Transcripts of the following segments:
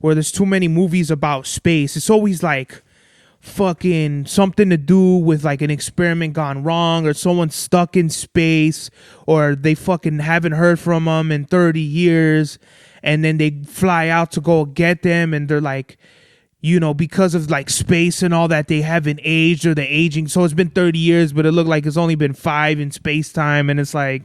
where there's too many movies about space. It's always like fucking something to do with like an experiment gone wrong, or someone stuck in space, or they fucking haven't heard from them in 30 years, and then they fly out to go get them, and they're like, because of like space and all that, they haven't aged, or they're aging. So it's been 30 years, but it looked like it's only been 5 in space time. And it's like,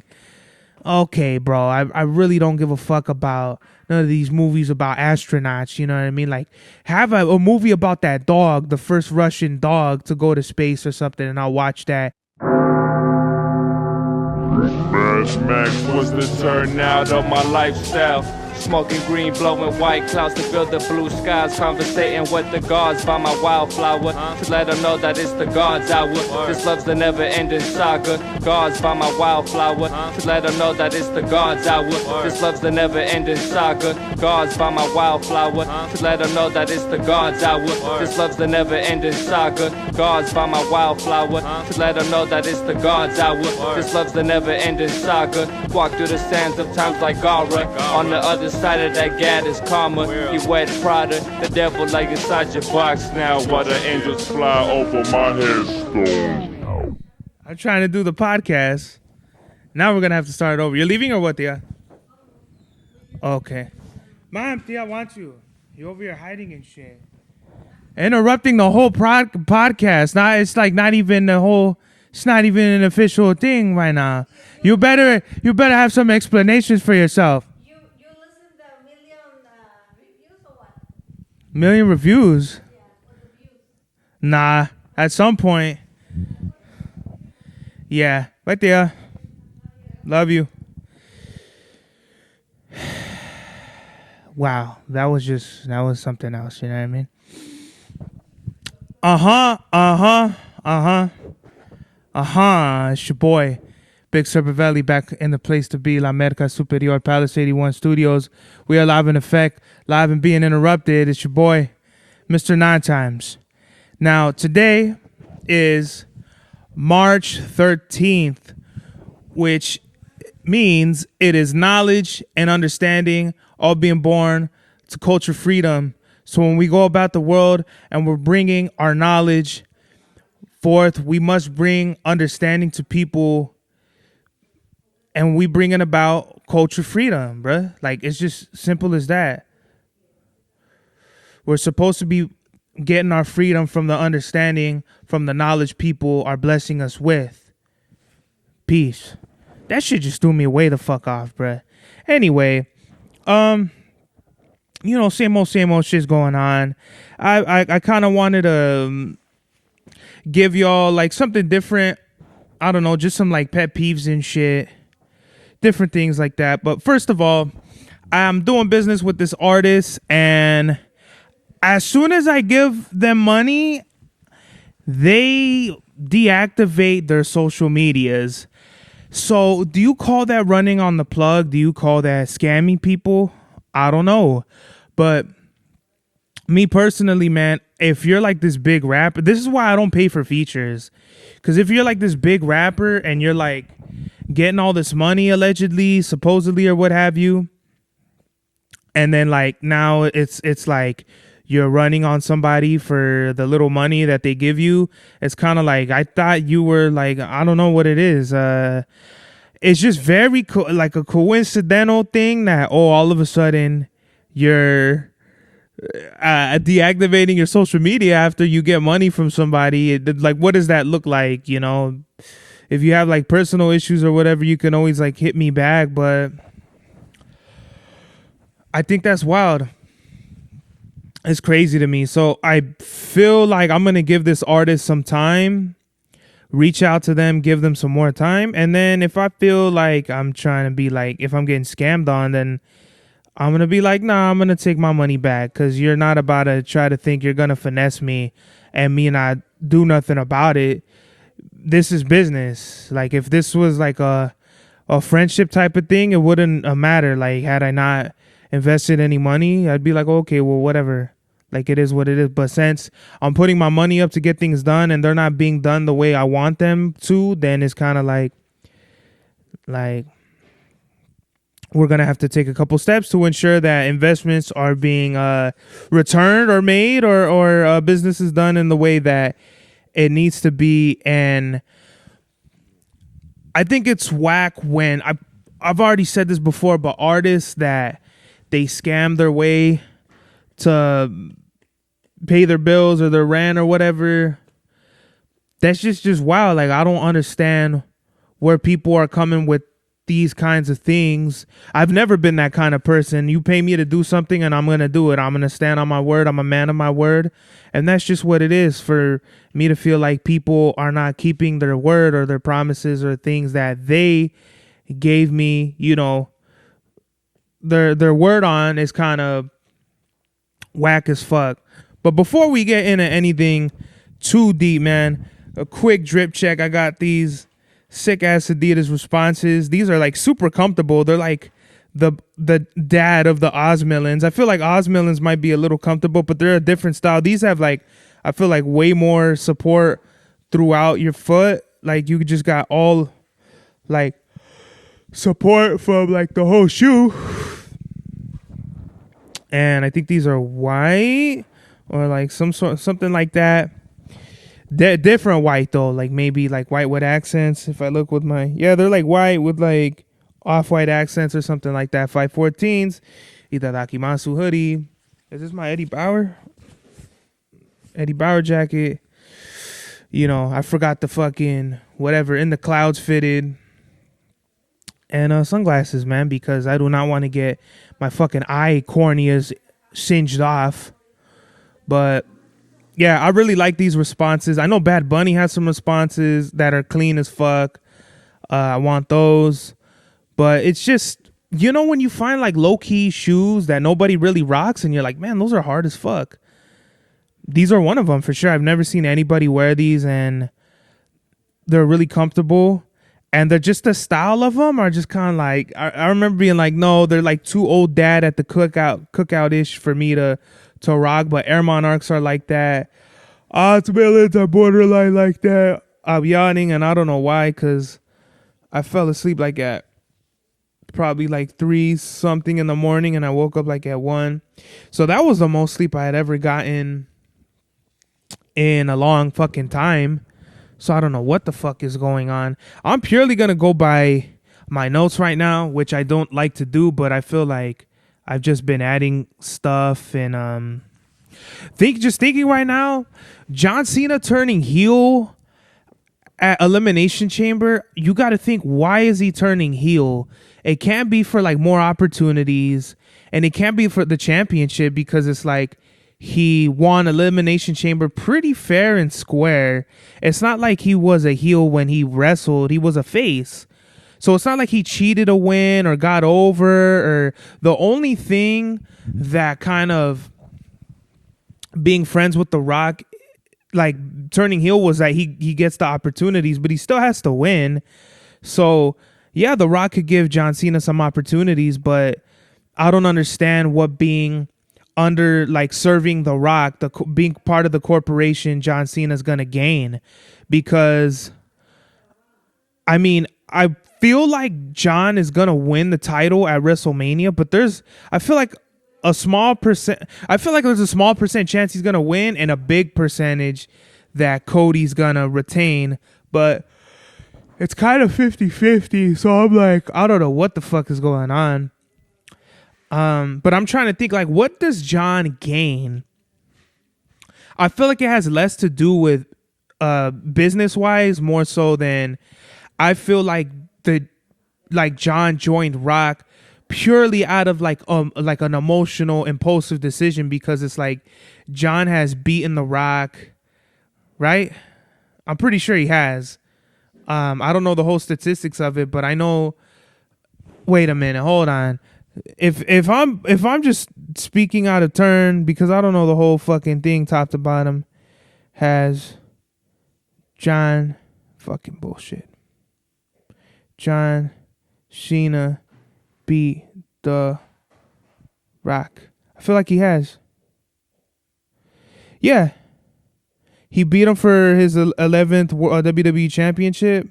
okay, bro, I really don't give a fuck about none of these movies about astronauts. You know what I mean? Like, have a movie about that dog, the first Russian dog to go to space or something, and I'll watch that. Mad Max was the turnout of my lifestyle. Smoking green, blowing white clouds to build the blue skies. Conversating with the gods by my wildflower to let them know that it's the God's hour. This love's the never-ending saga. Gods by my wildflower to let them know that it's the God's hour. This love's the never-ending saga. Gods by my wildflower to let them know that it's the God's hour. This love's the never-ending saga. Gods by my wildflower to let them know that it's the God's hour. This love's the never-ending saga. Walk through the sands of times like Gara. On the other side of that gad is karma. He wet Prada, the devil like inside your box now. While the angels fly over my headstone. I'm trying to do the podcast. Now we're gonna have to start over. You're leaving or what, Tia? Okay. Mom, Tia, I want you. You're over here hiding and shit. Interrupting the whole podcast. Now it's like not even the whole. It's not even an official thing right now. You better have some explanations for yourself. You listen to million reviews or what? Million reviews? Yeah, for the views. Nah. At some point. Yeah. Right there. Love you. Wow. That was something else. You know what I mean? It's your boy, Big Cervelli, back in the place to be, La Merca Superior, Palace 81 Studios. We are live in effect, live and being interrupted. It's your boy, Mr. Nine Times. Now, today is March 13th, which means it is knowledge and understanding all being born to culture freedom. So when we go about the world and we're bringing our knowledge forth, we must bring understanding to people, and we bringing about culture freedom, bruh. Like, it's just simple as that. We're supposed to be getting our freedom from the understanding, from the knowledge people are blessing us with. Peace. That shit just threw me way the fuck off, bruh. Anyway, same old shit's going on. I kind of wanted to give y'all like something different. I don't know, just some like pet peeves and shit, different things like that. But first of all, I'm doing business with this artist, and as soon as I give them money, they deactivate their social medias. So do you call that running on the plug? Do you call that scamming people? I don't know. But me personally, man, if you're like this big rapper, this is why I don't pay for features. Because if you're like this big rapper and you're like getting all this money allegedly, supposedly, or what have you, and then like now it's like you're running on somebody for the little money that they give you, it's kind of like, I thought you were like, I don't know what it is. It's just very like a coincidental thing that, all of a sudden you're deactivating your social media after you get money from somebody. Like, what does that look like? If you have like personal issues or whatever, you can always like hit me back, but I think that's wild. It's crazy to me. So I feel like I'm gonna give this artist some time, reach out to them, give them some more time, and then if I feel like I'm trying to be like, if I'm getting scammed on, then I'm going to be like, nah, I'm going to take my money back, because you're not about to try to think you're going to finesse me and me not do nothing about it. This is business. Like, if this was like a friendship type of thing, it wouldn't matter. Like, had I not invested any money, I'd be like, okay, well, whatever. Like, it is what it is. But since I'm putting my money up to get things done and they're not being done the way I want them to, then it's kind of like we're going to have to take a couple steps to ensure that investments are being returned or made, or business is done in the way that it needs to be. And I think it's whack when I've already said this before, but artists that they scam their way to pay their bills or their rent or whatever, that's just wild. Like, I don't understand where people are coming with these kinds of things. I've never been that kind of person. You pay me to do something and I'm going to do it. I'm going to stand on my word. I'm a man of my word. And that's just what it is for me to feel like people are not keeping their word or their promises or things that they gave me, you know, their word on is kind of whack as fuck. But before we get into anything too deep, man, a quick drip check. I got these sick ass Adidas responses. These are like super comfortable. They're like the dad of the Osmillans. I feel like Osmillans might be a little comfortable, but they're a different style. These have like, I feel like way more support throughout your foot. Like you just got all like support from like the whole shoe. And I think these are white or like something like that. They're different white though, like maybe like white with accents. If I look with my, they're like white with like off-white accents or something like that. 514s, Itadakimasu hoodie. Is this my Eddie Bauer jacket? You know, I forgot the fucking whatever in the clouds fitted. And sunglasses, man, because I do not want to get my fucking eye corneas singed off. But yeah, I really like these responses. I know Bad Bunny has some responses that are clean as fuck. I want those. But it's just, you know, when you find like low-key shoes that nobody really rocks and you're like, man, those are hard as fuck. These are one of them for sure. I've never seen anybody wear these and they're really comfortable. And they're just the style of them are just kind of like, I remember being like, no, they're like too old dad at the cookout-ish for me to rock. But Air Monarchs are like that. Osmillans are borderline like that. I'm yawning and I don't know why, because I fell asleep like at probably like 3 something in the morning and I woke up like at 1. So that was the most sleep I had ever gotten in a long fucking time. So I don't know what the fuck is going on. I'm purely going to go by my notes right now, which I don't like to do, but I feel like I've just been adding stuff and thinking right now, John Cena turning heel at Elimination Chamber. You got to think, why is he turning heel? It can't be for like more opportunities and it can't be for the championship because it's like, he won Elimination Chamber pretty fair and square. It's not like he was a heel when he wrestled. He was a face. So it's not like he cheated a win or got over. Or the only thing that kind of being friends with The Rock, like turning heel, was that he gets the opportunities, but he still has to win. So yeah, The Rock could give John Cena some opportunities, but I don't understand what being under like serving The Rock, being part of the corporation, John Cena's gonna gain. Because I mean, I feel like John is gonna win the title at WrestleMania, but I feel like there's a small percent chance he's gonna win and a big percentage that Cody's gonna retain. But it's kind of 50-50, so I'm like, I don't know what the fuck is going on. But I'm trying to think, like, what does John gain? I feel like it has less to do with business wise, more so than I feel like John joined Rock purely out of like an emotional, impulsive decision, because it's like John has beaten The Rock, right? I'm pretty sure he has. I don't know the whole statistics of it, but I know. Wait a minute, hold on. If I'm just speaking out of turn because I don't know the whole fucking thing top to bottom, has John fucking bullshit. John Cena beat The Rock. I feel like he has. Yeah. He beat him for his 11th WWE Championship.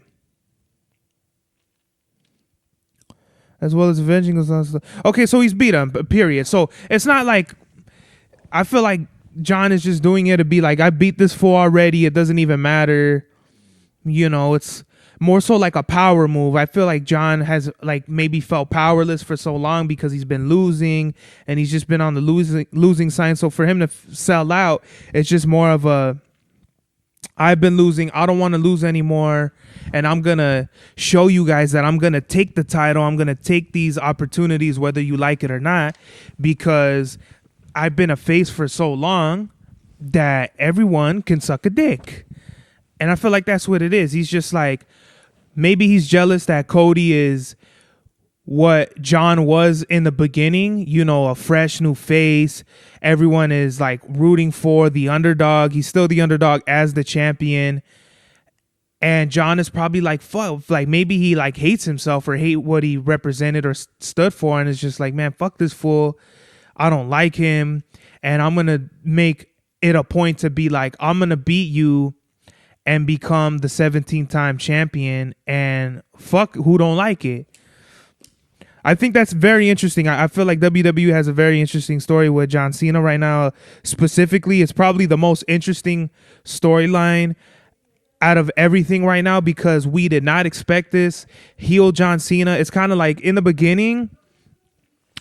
as well as avenging us on stuff. Okay, so he's beat him, period. So it's not like, I feel like John is just doing it to be like, I beat this fool already, it doesn't even matter. You know, it's more so like a power move. I feel like John has like maybe felt powerless for so long because he's been losing and he's just been on the losing sign. So for him to sell out, it's just more of a, I've been losing, I don't want to lose anymore, and I'm gonna show you guys that I'm gonna take the title, I'm gonna take these opportunities whether you like it or not, because I've been a face for so long that everyone can suck a dick. And I feel like that's what it is. He's just like, maybe he's jealous that Cody is what John was in the beginning, you know, a fresh new face. Everyone is like rooting for the underdog. He's still the underdog as the champion. And John is probably like, fuck, like maybe he like hates himself or hate what he represented or stood for. And it's just like, man, fuck this fool. I don't like him. And I'm going to make it a point to be like, I'm going to beat you and become the 17th time champion, and fuck who don't like it. I think that's very interesting. I feel like WWE has a very interesting story with John Cena right now. Specifically, it's probably the most interesting storyline out of everything right now because we did not expect this. Heel John Cena. It's kind of like in the beginning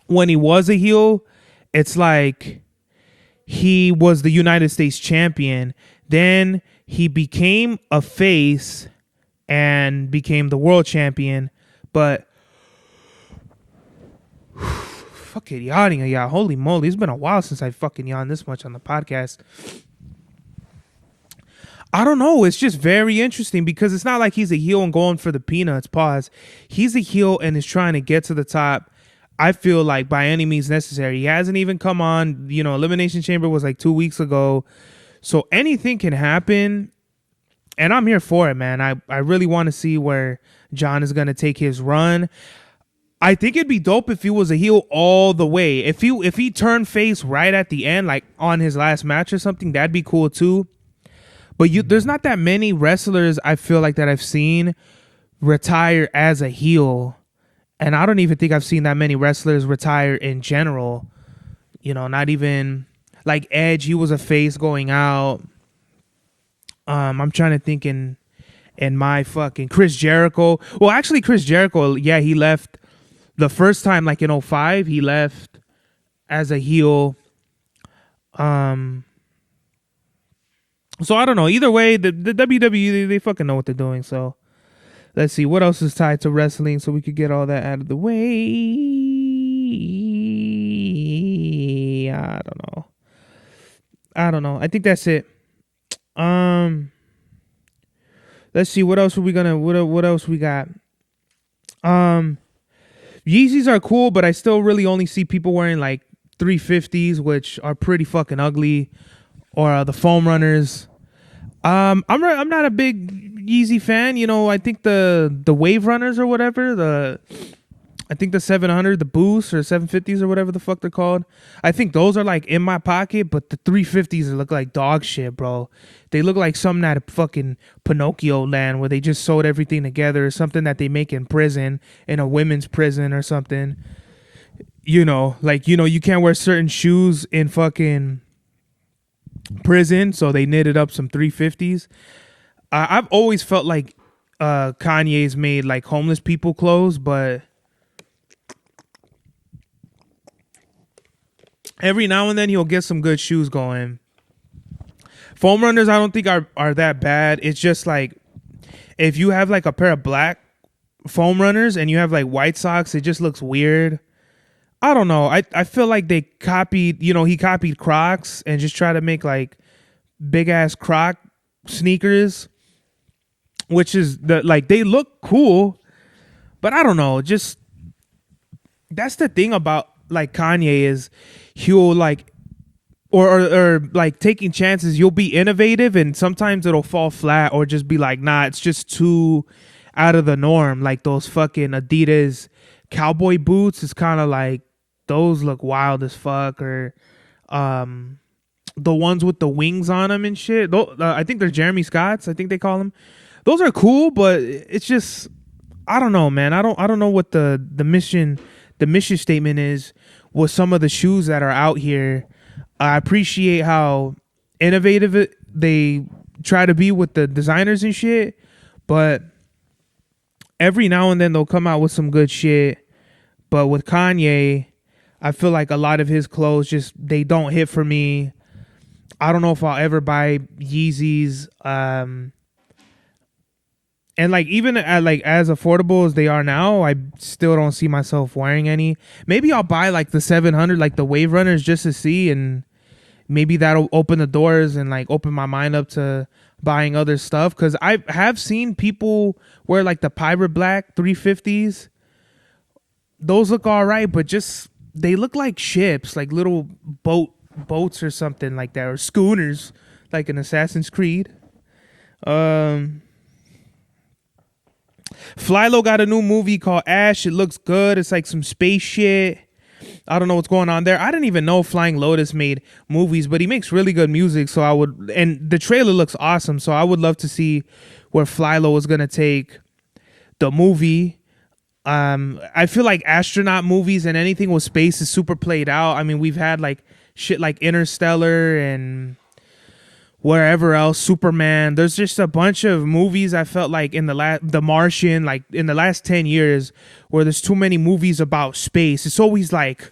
when he was a heel, it's like he was the United States champion. Then he became a face and became the world champion, but fucking yawning, yeah. Holy moly, it's been a while since I fucking yawned this much on the podcast. I don't know. It's just very interesting because it's not like he's a heel and going for the peanuts. Pause. He's a heel and is trying to get to the top. I feel like by any means necessary. He hasn't even come on. You know, Elimination Chamber was like 2 weeks ago. So anything can happen, and I'm here for it, man. I really want to see where John is going to take his run. I think it'd be dope if he was a heel all the way. If he turned face right at the end, like on his last match or something, that'd be cool too. But there's not that many wrestlers I feel like that I've seen retire as a heel, and I don't even think I've seen that many wrestlers retire in general. You know, not even... Like Edge, he was a face going out. I'm trying to think in my fucking Chris Jericho. Well, actually, Chris Jericho, yeah, he left the first time, like in 2005, he left as a heel. So I don't know. Either way, the WWE, they fucking know what they're doing. So let's see what else is tied to wrestling, so we could get all that out of the way. I don't know. I think that's it. Let's see what else what else we got. Yeezys are cool, but I still really only see people wearing like 350s, which are pretty fucking ugly, or the foam runners. I'm not a big Yeezy fan. You know, I think the wave runners or whatever, I think the 700, the Boost or 750s or whatever the fuck they're called, I think those are like in my pocket, but the 350s look like dog shit, bro. They look like something out of fucking Pinocchio land where they just sewed everything together, or something that they make in prison, in a women's prison or something. You know, like, you know, you can't wear certain shoes in fucking prison, so they knitted up some 350s. I've always felt like Kanye's made like homeless people clothes, but every now and then he'll get some good shoes going. Foam runners I don't think are that bad. It's just like if you have like a pair of black foam runners and you have like white socks, it just looks weird. I don't know. I feel like they copied, you know, he copied Crocs and just tried to make like big ass Croc sneakers, which is like they look cool, but I don't know. Just that's the thing about like Kanye is he'll like or like taking chances. You'll be innovative and sometimes it'll fall flat or just be like, nah, it's just too out of the norm. Like those fucking Adidas cowboy boots, it's kind of like those look wild as fuck. Or the ones with the wings on them and shit. I think they're Jeremy Scotts, I think they call them. Those are cool, but it's just, I don't know, man. I don't know what the mission statement is with some of the shoes that are out here. I appreciate how innovative they try to be with the designers and shit, but every now and then they'll come out with some good shit. But with Kanye, I feel like a lot of his clothes just they don't hit for me. I don't know if I'll ever buy Yeezys. And like even at like as affordable as they are now, I still don't see myself wearing any. Maybe I'll buy like the 700, like the Wave Runners, just to see, and maybe that'll open the doors and like open my mind up to buying other stuff. Because I have seen people wear like the Pirate Black 350s. Those look all right, but just they look like ships, like little boats or something like that, or schooners, like an Assassin's Creed. Flylo got a new movie called Ash. It looks good. It's like some space shit. I don't know what's going on there. I didn't even know Flying Lotus made movies, but he makes really good music. So and the trailer looks awesome. So I would love to see where Flylo is gonna take the movie. I feel like astronaut movies and anything with space is super played out. I mean, we've had like shit like Interstellar and wherever else, Superman. There's just a bunch of movies I felt like in The Martian, like in the last 10 years, where there's too many movies about space. It's always like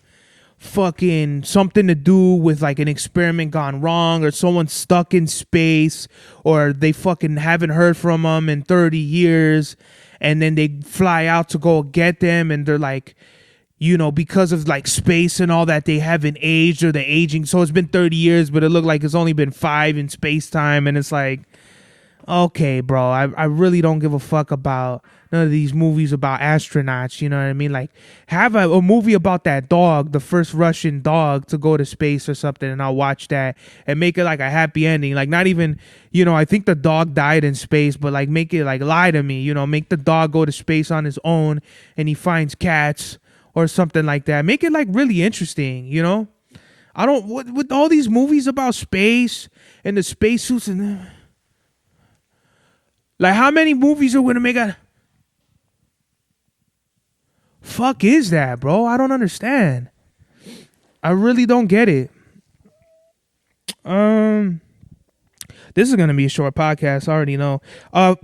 fucking something to do with like an experiment gone wrong, or someone stuck in space, or they fucking haven't heard from them in 30 years, and then they fly out to go get them, and they're like, you know, because of like space and all that, they haven't aged, or they're aging. So it's been 30 years, but it looked like it's only been 5 in space time. And it's like, okay, bro, I really don't give a fuck about none of these movies about astronauts. You know what I mean? Like, have a movie about that dog, the first Russian dog to go to space or something, and I'll watch that and make it like a happy ending. Like, not even, you know, I think the dog died in space, but like make it like lie to me, you know, make the dog go to space on his own and he finds cats or something like that. Make it like really interesting, you know? I don't, with all these movies about space and the spacesuits and like, how many movies are going to make a fuck is that, bro? I don't understand. I really don't get it. This is going to be a short podcast. I already know.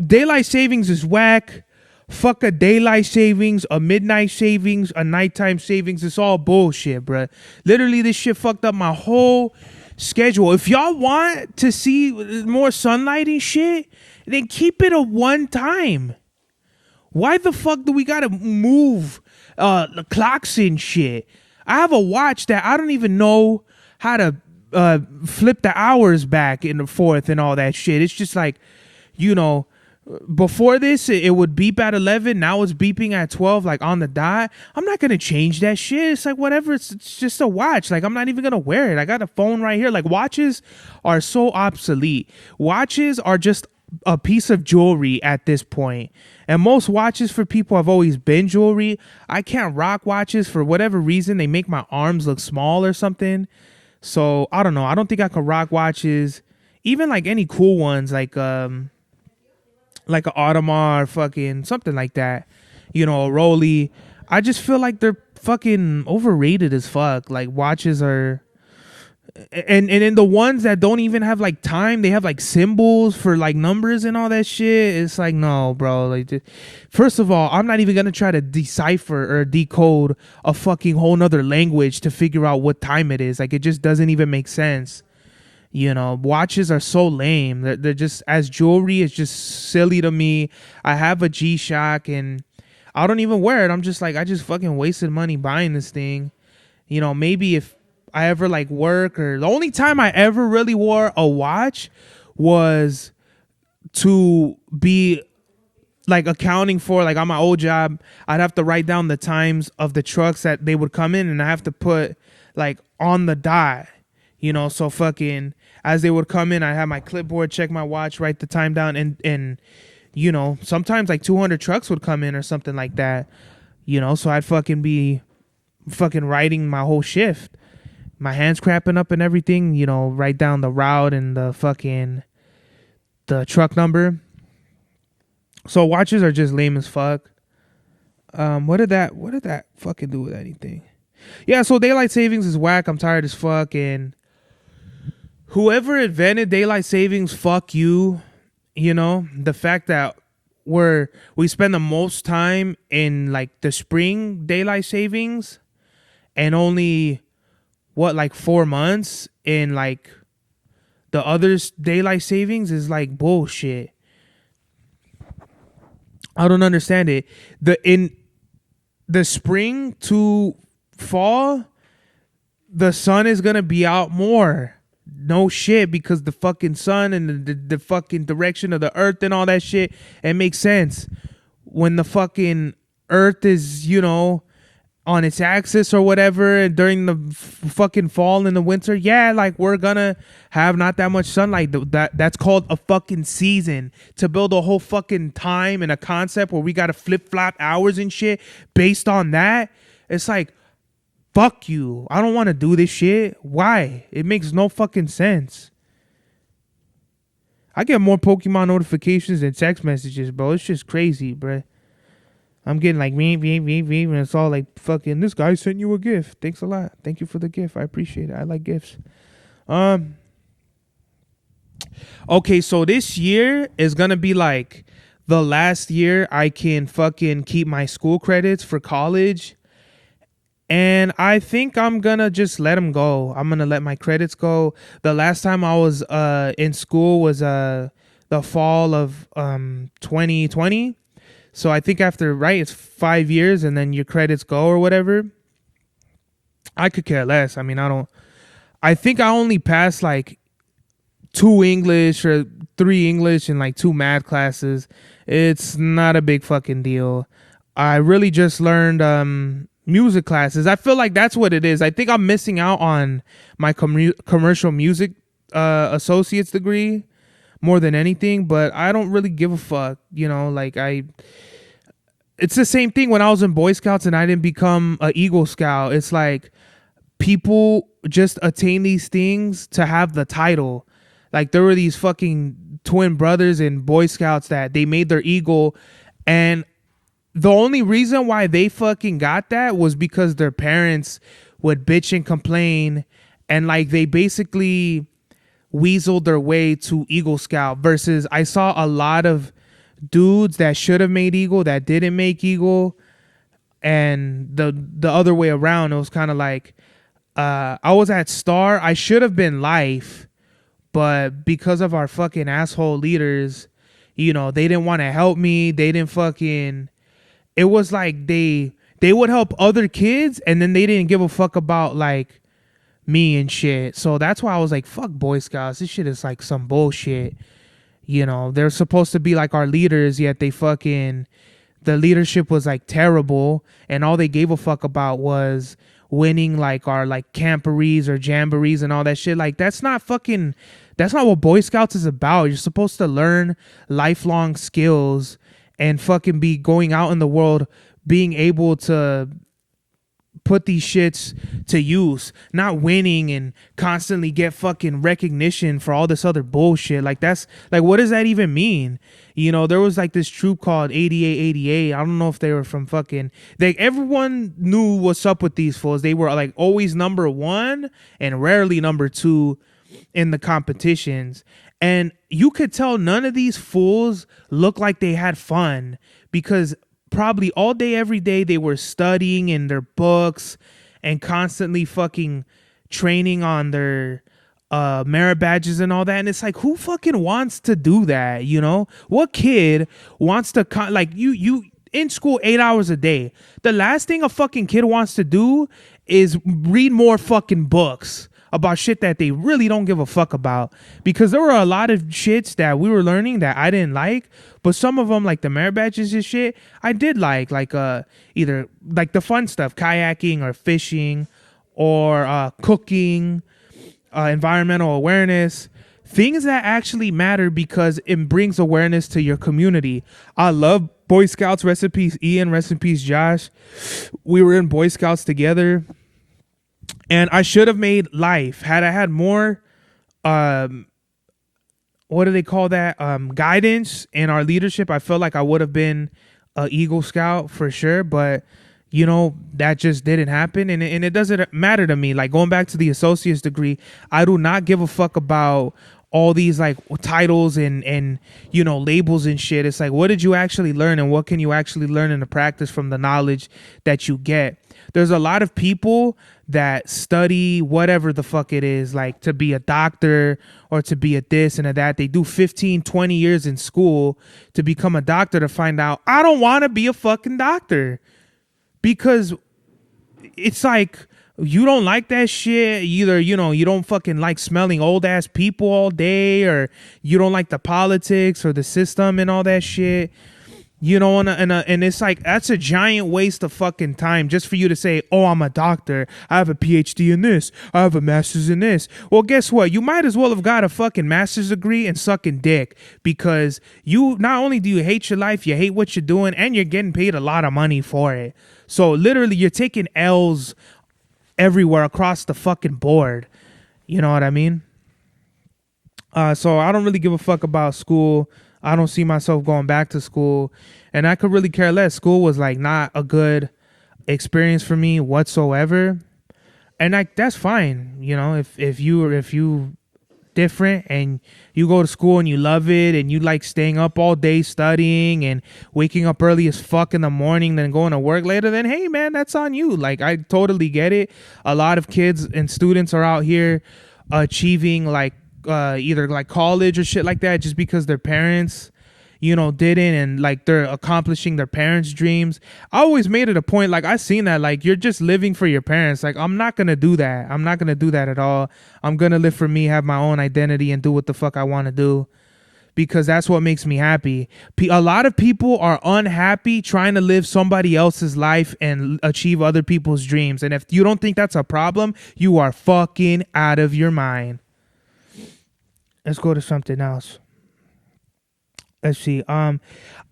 Daylight savings is whack. Fuck a daylight savings, a midnight savings, a nighttime savings. It's all bullshit, bruh. Literally, this shit fucked up my whole schedule. If y'all want to see more sunlight and shit, then keep it a one time. Why the fuck do we gotta move the clocks and shit? I have a watch that I don't even know how to flip the hours back and forth and all that shit. It's just like, you know, before this, it would beep at 11. Now it's beeping at 12, like on the dot. I'm not going to change that shit. It's like, whatever. It's just a watch. Like, I'm not even going to wear it. I got a phone right here. Like, watches are so obsolete. Watches are just a piece of jewelry at this point. And most watches for people have always been jewelry. I can't rock watches for whatever reason. They make my arms look small or something. So, I don't know. I don't think I could rock watches. Even like any cool ones, like an Audemars, fucking something like that, you know, a Rolly. I just feel like they're fucking overrated as fuck. Like, watches are, and in the ones that don't even have like time, they have like symbols for like numbers and all that shit. It's like, no, bro. Like, first of all, I'm not even gonna try to decipher or decode a fucking whole nother language to figure out what time it is. Like, it just doesn't even make sense. You know, watches are so lame. They're just, as jewelry, it's just silly to me. I have a G-Shock and I don't even wear it. I'm just like, I just fucking wasted money buying this thing. You know, maybe if I ever like work, or the only time I ever really wore a watch was to be like accounting for, like on my old job, I'd have to write down the times of the trucks that they would come in, and I have to put like on the dot. You know, so fucking as they would come in, I have my clipboard, check my watch, write the time down, and you know, sometimes like 200 trucks would come in or something like that. You know, so I'd fucking be fucking writing my whole shift, my hands cramping up and everything. You know, write down the route and the truck number. So watches are just lame as fuck. What did that fucking do with anything? Yeah, so daylight savings is whack. I'm tired as fuck, and whoever invented daylight savings, fuck you. You know, the fact that we spend the most time in like the spring daylight savings and only like 4 months in like the others daylight savings is like bullshit. I don't understand it. In the spring to fall, the sun is gonna be out more. No shit, because the fucking sun and the fucking direction of the earth and all that shit, it makes sense. When the fucking earth is, on its axis or whatever, and during the fucking fall and the winter, yeah, like we're gonna have not that much sunlight. That's called a fucking season. To build a whole fucking time and a concept where we gotta flip flop hours and shit based on that, it's like, fuck you. I don't want to do this shit. Why? It makes no fucking sense. I get more Pokemon notifications than text messages, bro. It's just crazy, bro. I'm getting like me, and it's all like fucking, this guy sent you a gift. Thanks a lot. Thank you for the gift. I appreciate it. I like gifts. Okay, so this year is gonna be like the last year I can fucking keep my school credits for college. And I think I'm gonna just let them go. I'm gonna let my credits go. The last time I was in school was the fall of 2020. So I think after, right, it's 5 years and then your credits go or whatever. I could care less. I mean, I think I only passed like 2 English or 3 English and like 2 math classes. It's not a big fucking deal. I really just learned music classes. I feel like that's what it is. I think I'm missing out on my commercial music associate's degree more than anything, but I don't really give a fuck, it's the same thing when I was in Boy Scouts and I didn't become an Eagle Scout. It's like people just attain these things to have the title. Like there were these fucking twin brothers in Boy Scouts that they made their Eagle, and the only reason why they fucking got that was because their parents would bitch and complain, and like they basically weaseled their way to Eagle Scout, versus I saw a lot of dudes that should have made Eagle that didn't make Eagle, and the other way around. It was kind of like I was at Star. I should have been Life, but because of our fucking asshole leaders, they didn't want to help me. They didn't fucking... It was like they would help other kids, and then they didn't give a fuck about like me and shit. So that's why I was like, fuck Boy Scouts. This shit is like some bullshit. They're supposed to be like our leaders, yet the leadership was like terrible, and all they gave a fuck about was winning like our like camporees or jamborees and all that shit. Like that's not what Boy Scouts is about. You're supposed to learn lifelong skills and fucking be going out in the world, being able to put these shits to use, not winning and constantly get fucking recognition for all this other bullshit. Like that's like, what does that even mean? There was like this troop called 8888. I don't know if they were from fucking, everyone knew what's up with these fools. They were like always number 1 and rarely number 2 in the competitions. And you could tell none of these fools looked like they had fun, because probably all day, every day, they were studying in their books and constantly fucking training on their merit badges and all that. And it's like, who fucking wants to do that? What kid wants to like you in school 8 hours a day? The last thing a fucking kid wants to do is read more fucking books about shit that they really don't give a fuck about, because there were a lot of shits that we were learning that I didn't like, but some of them, like the merit badges and shit, I did like either like the fun stuff, kayaking or fishing or cooking, environmental awareness, things that actually matter because it brings awareness to your community. I love Boy Scouts. Rest in peace Ian, rest in peace Josh. We were in Boy Scouts together. And I should have made Life. Had I had more, what do they call that? Guidance in our leadership, I felt like I would have been a Eagle Scout for sure, but you know, that just didn't happen, and it doesn't matter to me. Like, going back to the associate's degree, I do not give a fuck about all these like titles and you know, labels and shit. It's like, what did you actually learn, and what can you actually learn in the practice from the knowledge that you get? There's a lot of people that study whatever the fuck it is, like to be a doctor or to be a this and a that. They do 15, 20 years in school to become a doctor, to find out, I don't want to be a fucking doctor. Because it's like, you don't like that shit. Either, you know, you don't fucking like smelling old ass people all day, or you don't like the politics or the system and all that shit. You know, and it's like, that's a giant waste of fucking time just for you to say, oh, I'm a doctor, I have a PhD in this, I have a master's in this. Well, guess what? You might as well have got a fucking master's degree and sucking dick, because you, not only do you hate your life, you hate what you're doing, and you're getting paid a lot of money for it. So literally, you're taking L's everywhere across the fucking board. You know what I mean? So I don't really give a fuck about school. I don't see myself going back to school, and I could really care less. School was like not a good experience for me whatsoever, and like, that's fine. You know, if you different and you go to school and you love it and you like staying up all day studying and waking up early as fuck in the morning, then going to work later, then hey man, that's on you. Like, I totally get it. A lot of kids and students are out here achieving like either like college or shit like that just because their parents, you know, didn't, and like they're accomplishing their parents' dreams. I always made it a point, like, I seen that, like, you're just living for your parents. Like, I'm not gonna do that. I'm not gonna do that at all. I'm gonna live for me, have my own identity, and do what the fuck I want to do, because that's what makes me happy. A lot of people are unhappy trying to live somebody else's life and achieve other people's dreams, and if you don't think that's a problem, you are fucking out of your mind. Let's go to something else. Let's see. I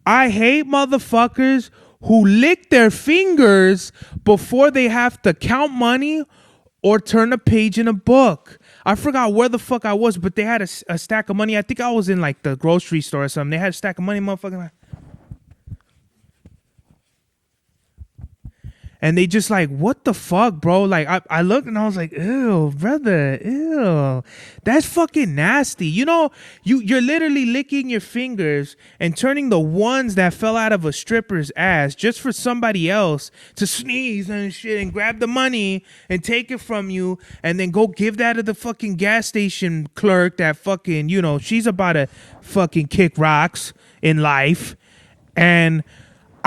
hate motherfuckers who lick their fingers before they have to count money or turn a page in a book. I forgot where the fuck I was, but they had a stack of money. I think I was in like the grocery store or something. They had a stack of money, motherfucker. And they just like, what the fuck, bro? Like, I looked and I was like, ew, brother, ew. That's fucking nasty. You know, you're literally licking your fingers and turning the ones that fell out of a stripper's ass just for somebody else to sneeze and shit and grab the money and take it from you and then go give that to the fucking gas station clerk that fucking, you know, she's about to fucking kick rocks in life. And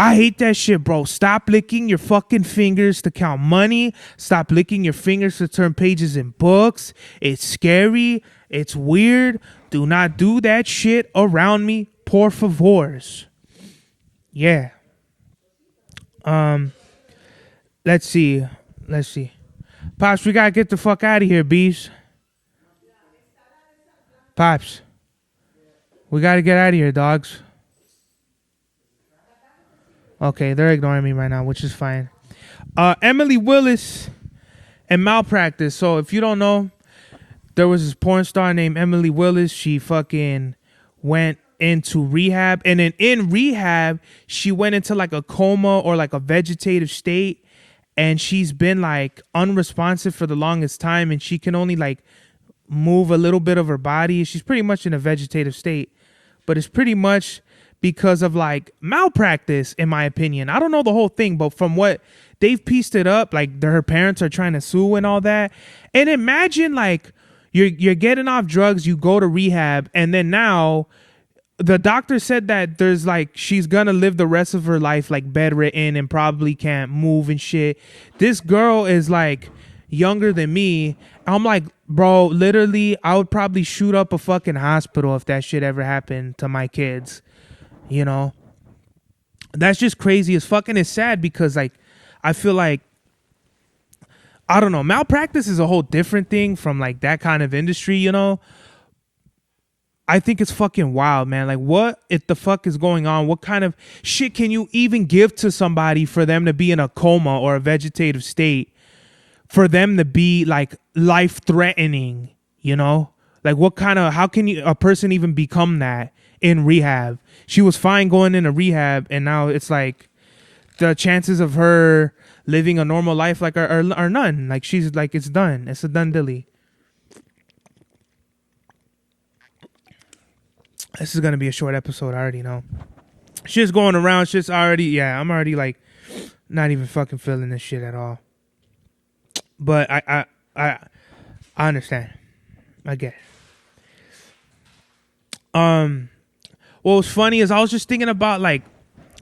I hate that shit, bro. Stop licking your fucking fingers to count money. Stop licking your fingers to turn pages in books. It's scary. It's weird. Do not do that shit around me, por favors. Yeah. Let's see. Pops, we gotta get the fuck out of here, bees. Pops, we gotta get out of here, dogs. Okay, they're ignoring me right now, which is fine. Emily Willis and Malpractice. So if you don't know, there was this porn star named Emily Willis. She fucking went into rehab, and then in rehab, she went into like a coma or like a vegetative state, and she's been like unresponsive for the longest time, and she can only like move a little bit of her body. She's pretty much in a vegetative state, but it's pretty much because of like malpractice, in my opinion. I don't know the whole thing, but from what they've pieced it up, like her parents are trying to sue and all that. And imagine like you're getting off drugs, you go to rehab, and then now the doctor said that there's like she's gonna live the rest of her life like bedridden and probably can't move and shit. This girl is like younger than me. I'm like, bro, literally, I would probably shoot up a fucking hospital if that shit ever happened to my kids. You know, that's just crazy as fuck. And it's sad because like I feel like, I don't know, malpractice is a whole different thing from like that kind of industry, you know. I think it's fucking wild, man. Like, what if the fuck is going on? What kind of shit can you even give to somebody for them to be in a coma or a vegetative state, for them to be like life threatening, you know? Like how can a person even become that in rehab? She was fine going into rehab, and now it's like the chances of her living a normal life like are none. Like she's like, it's done. It's a done dilly. This is gonna be a short episode. I already know. Shit's going around. Shit's already, yeah. I'm already like not even fucking feeling this shit at all. But I understand. I get it. What was funny is I was just thinking about like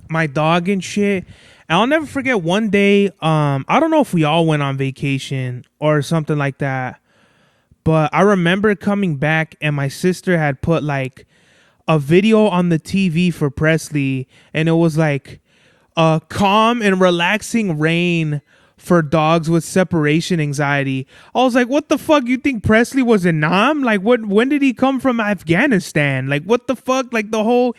my dog and shit. And I'll never forget one day. I don't know if we all went on vacation or something like that, but I remember coming back and my sister had put like a video on the TV for Presley, and it was like a calm and relaxing rain for dogs with separation anxiety. I was like, what the fuck? You think Presley was in Nam? Like, when did he come from Afghanistan? Like, what the fuck? Like, the whole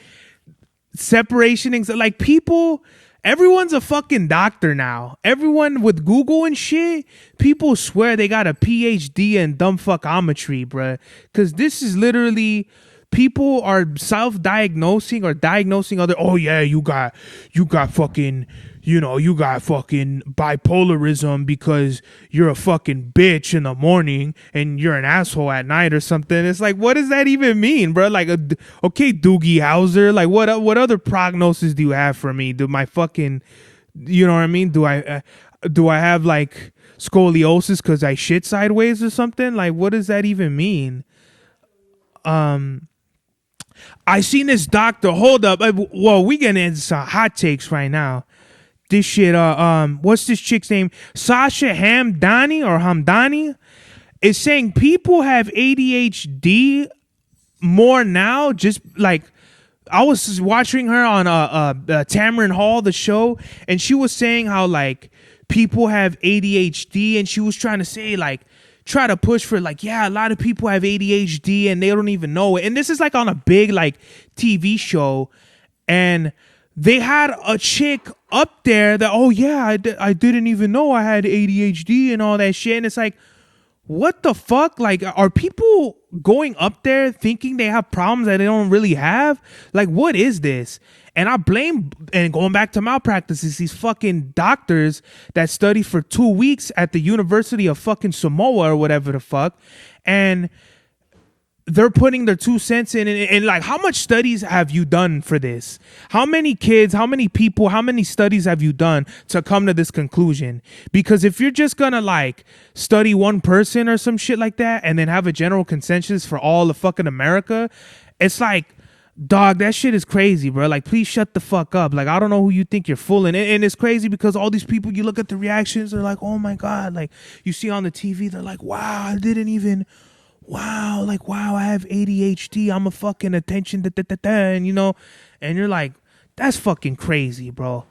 separation anxiety. Like, people, everyone's a fucking doctor now. Everyone with Google and shit, people swear they got a PhD in dumb fuckometry, bruh. Because this is literally... people are self-diagnosing or diagnosing other. Oh yeah, you got fucking, you got fucking bipolarism because you're a fucking bitch in the morning and you're an asshole at night or something. It's like, what does that even mean, bro? Like, okay, Doogie Howser, like what other prognosis do you have for me? Do my fucking, you know what I mean? Do I have like scoliosis because I shit sideways or something? Like, what does that even mean? I seen this doctor. Hold up. Well, we getting into some hot takes right now. This shit. What's this chick's name? Sasha Hamdani is saying people have ADHD more now. Just like I was watching her on Tamron Hall, the show, and she was saying how like people have ADHD, and she was trying to say like, try to push for like, yeah, a lot of people have ADHD and they don't even know it. And this is like on a big like TV show, and they had a chick up there that, oh yeah, I didn't even know I had ADHD and all that shit. And it's like, what the fuck? Like, are people going up there thinking they have problems that they don't really have? Like, what is this? And I blame, and going back to malpractice, is these fucking doctors that study for 2 weeks at the University of fucking Samoa or whatever the fuck. And they're putting their 2 cents in. And like, how much studies have you done for this? How many kids, how many people, how many studies have you done to come to this conclusion? Because if you're just gonna like study one person or some shit like that and then have a general consensus for all of fucking America, it's like, dog, that shit is crazy, bro. Like, please shut the fuck up. Like, I don't know who you think you're fooling. And it's crazy because all these people, you look at the reactions, they're like, oh my God. Like, you see on the TV, they're like, wow, I have ADHD. I'm a fucking attention, and and you're like, that's fucking crazy, bro.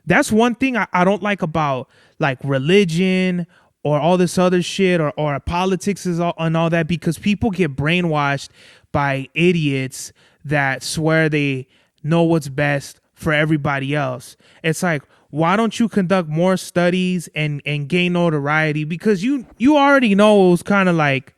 That's one thing I don't like about like religion or all this other shit or politics and all that, because people get brainwashed by idiots that swear they know what's best for everybody else. It's like, why don't you conduct more studies and gain notoriety? Because you already know it was kind of like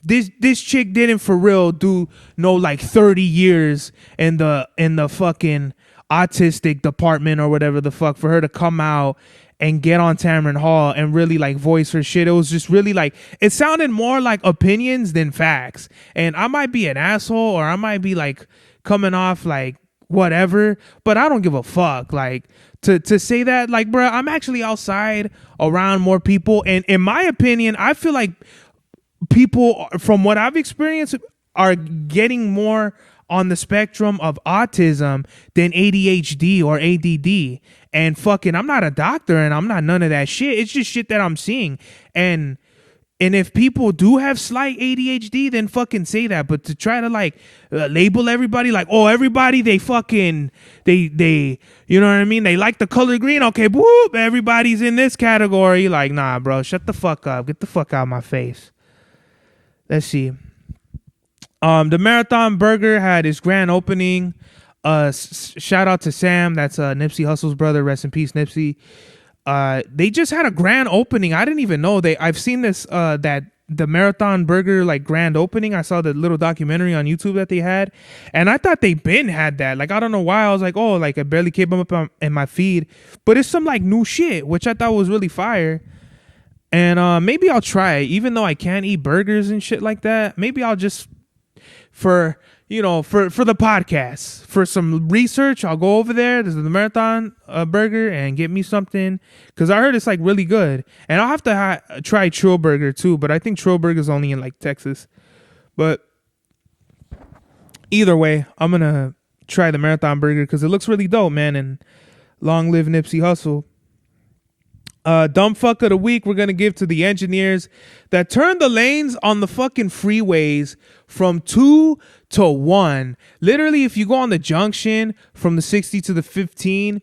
this chick didn't for real do no like 30 years in the fucking autistic department or whatever the fuck for her to come out and get on Tamron Hall and really like voice her shit. It was just really like, it sounded more like opinions than facts. And I might be an asshole or I might be like coming off like whatever, but I don't give a fuck. Like to say that, like, bro, I'm actually outside around more people. And in my opinion, I feel like people, from what I've experienced, are getting more on the spectrum of autism than ADHD or ADD. And fucking, I'm not a doctor and I'm not none of that shit. It's just shit that I'm seeing. And if people do have slight ADHD, then fucking say that. But to try to like label everybody like, oh, everybody, they fucking, they, you know what I mean? They like the color green. Okay, whoop, everybody's in this category. Like, nah, bro, shut the fuck up. Get the fuck out of my face. Let's see. The Marathon Burger had its grand opening. Shout out to Sam. That's Nipsey Hussle's brother. Rest in peace, Nipsey. They just had a grand opening. I didn't even know I've seen this that the Marathon Burger like grand opening. I saw the little documentary on YouTube that they had, and I thought they been had that. Like I don't know why I was like, oh, like it barely came up in my feed, but it's some like new shit which I thought was really fire. And maybe I'll try it, even though I can't eat burgers and shit like that. Maybe I'll just for the podcast, for some research, I'll go over there. There's the Marathon Burger and get me something, because I heard it's like really good. And I'll have to try Trill Burger too, but I think Trill Burger is only in like Texas. But either way, I'm gonna try the Marathon Burger because it looks really dope, man. And long live Nipsey Hussle. Dumb fuck of the week we're gonna give to the engineers that turned the lanes on the fucking freeways from 2 to 1. Literally, if you go on the junction from the 60 to the 15,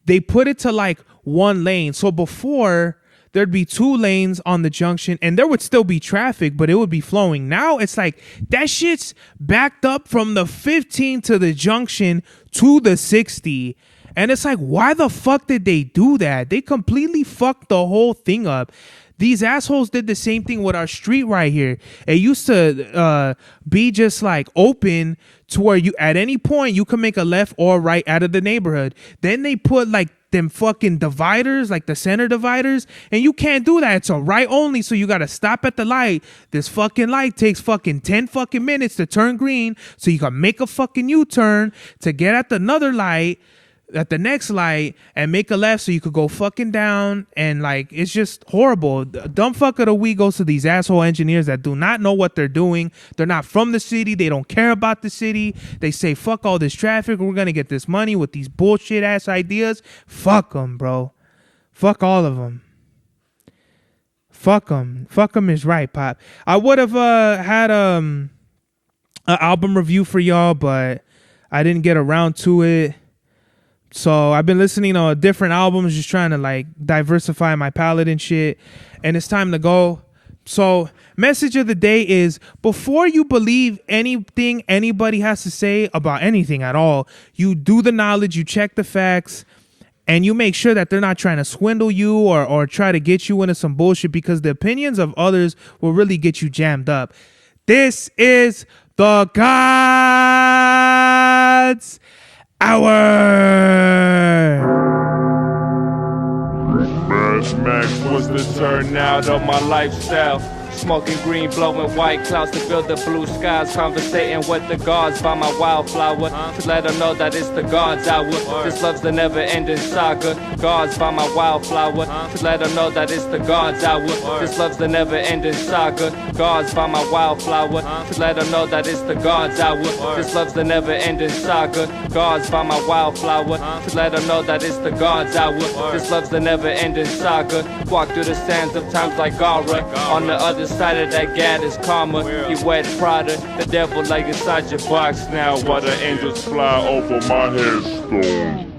they put it to like 1 lane. So before, there'd be 2 lanes on the junction and there would still be traffic, but it would be flowing. Now it's like that shit's backed up from the 15 to the junction to the 60. And it's like, why the fuck did they do that? They completely fucked the whole thing up. These assholes did the same thing with our street right here. It used to be just like open to where you at any point you can make a left or right out of the neighborhood. Then they put like them fucking dividers, like the center dividers, and you can't do that. It's a right only, so you gotta stop at the light. This fucking light takes fucking 10 fucking minutes to turn green, so you can make a fucking U-turn to get at another light, at the next light, and make a left so you could go fucking down. And like, it's just horrible. The dumb fuck of the week goes to these asshole engineers that do not know what they're doing. They're not from the city. They don't care about the city. They say fuck all this traffic, we're gonna get this money with these bullshit ass ideas. Fuck them, bro. Fuck all of them. Fuck them is right, Pop. I would have had an album review for y'all, but I didn't get around to it. So I've been listening to different albums, just trying to like diversify my palette and shit. And it's time to go. So message of the day is, before you believe anything anybody has to say about anything at all, you do the knowledge, you check the facts, and you make sure that they're not trying to swindle you or try to get you into some bullshit, because the opinions of others will really get you jammed up. This is the God's Hour. Max was the turnout of my lifestyle. Smoking green, blowing white clouds to build the blue skies. Conversating with the gods by my wildflower, to let them know that it's the God's hour. This love's the never-ending saga. Gods by my wildflower, to let them know that it's the God's hour. This love's the never-ending saga. Gods by my wildflower, to let them know that it's the God's hour. This love's the never-ending saga. Gods by my wildflower, to let them know that it's the God's hour. This love's the never-ending saga. Walk through the sands of times like Gara. On the other side of that gad is karma. He wet Prada, the devil like inside your box now. While the angels fly over my headstone.